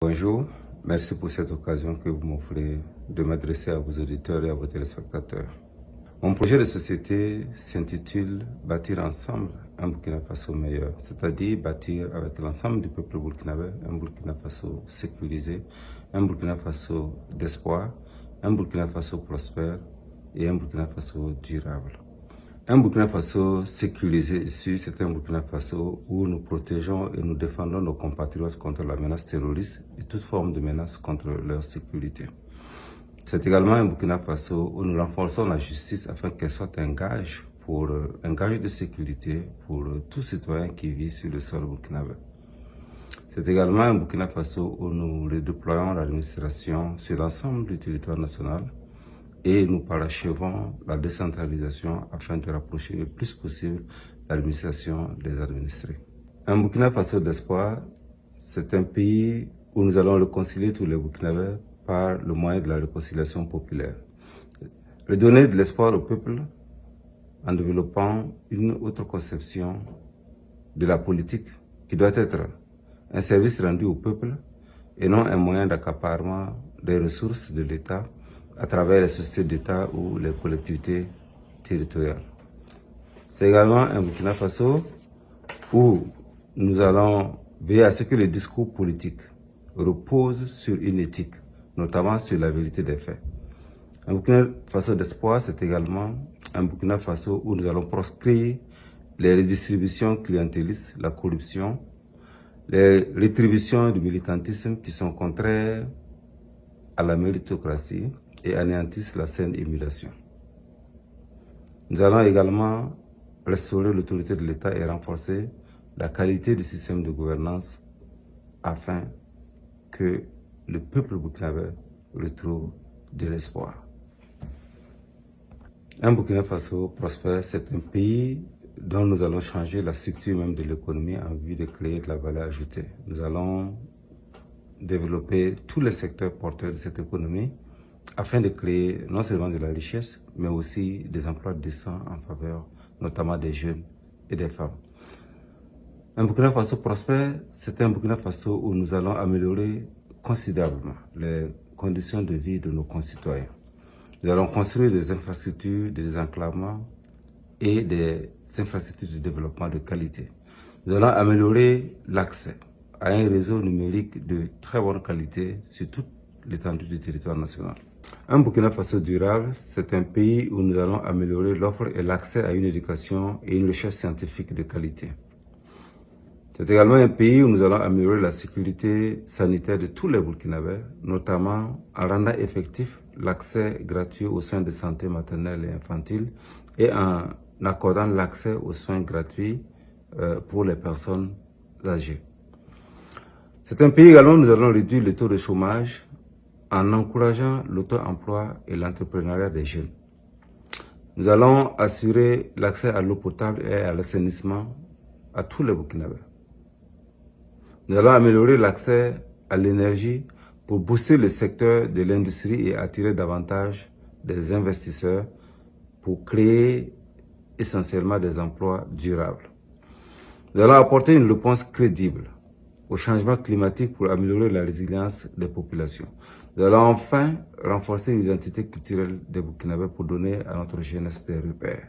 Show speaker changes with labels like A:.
A: Bonjour, merci pour cette occasion que vous m'offrez de m'adresser à vos auditeurs et à vos téléspectateurs. Mon projet de société s'intitule « Bâtir ensemble un Burkina Faso meilleur », c'est-à-dire bâtir avec l'ensemble du peuple burkinabé un Burkina Faso sécurisé, un Burkina Faso d'espoir, un Burkina Faso prospère et un Burkina Faso durable. Un Burkina Faso sécurisé ici, c'est un Burkina Faso où nous protégeons et nous défendons nos compatriotes contre la menace terroriste et toute forme de menace contre leur sécurité. C'est également un Burkina Faso où nous renforçons la justice afin qu'elle soit un gage de sécurité pour tout citoyen qui vit sur le sol burkinabé. C'est également un Burkina Faso où nous redéployons l'administration sur l'ensemble du territoire national et nous parachevons la décentralisation afin de rapprocher le plus possible l'administration des administrés. Un Burkina Faso d'espoir, c'est un pays où nous allons réconcilier tous les Burkinabés par le moyen de la réconciliation populaire. Redonner de l'espoir au peuple en développant une autre conception de la politique qui doit être un service rendu au peuple et non un moyen d'accaparement des ressources de l'État à travers les sociétés d'État ou les collectivités territoriales. C'est également un Burkina Faso où nous allons veiller à ce que les discours politiques reposent sur une éthique, notamment sur la vérité des faits. Un Burkina Faso d'espoir, c'est également un Burkina Faso où nous allons proscrire les redistributions clientélistes, la corruption, les rétributions du militantisme qui sont contraires à la méritocratie et anéantissent la saine émulation. Nous allons également restaurer l'autorité de l'État et renforcer la qualité du système de gouvernance afin que le peuple burkinabé retrouve de l'espoir. Un Burkina Faso prospère, c'est un pays dont nous allons changer la structure même de l'économie en vue de créer de la valeur ajoutée. Nous allons développer tous les secteurs porteurs de cette économie afin de créer non seulement de la richesse, mais aussi des emplois décents en faveur notamment des jeunes et des femmes. Un Burkina Faso prospère, c'est un Burkina Faso où nous allons améliorer considérablement les conditions de vie de nos concitoyens. Nous allons construire des infrastructures de désenclavement et des infrastructures de développement de qualité. Nous allons améliorer l'accès à un réseau numérique de très bonne qualité sur toute l'étendue du territoire national. Un Burkina Faso durable, c'est un pays où nous allons améliorer l'offre et l'accès à une éducation et une recherche scientifique de qualité. C'est également un pays où nous allons améliorer la sécurité sanitaire de tous les Burkinabés, notamment en rendant effectif l'accès gratuit aux soins de santé maternelle et infantile et en accordant l'accès aux soins gratuits pour les personnes âgées. C'est un pays également où nous allons réduire le taux de chômage en encourageant l'auto-emploi et l'entrepreneuriat des jeunes. Nous allons assurer l'accès à l'eau potable et à l'assainissement à tous les Burkinabés. Nous allons améliorer l'accès à l'énergie pour booster le secteur de l'industrie et attirer davantage des investisseurs pour créer essentiellement des emplois durables. Nous allons apporter une réponse crédible au changement climatique pour améliorer la résilience des populations. Nous allons enfin renforcer l'identité culturelle des Burkinabés pour donner à notre jeunesse des repères.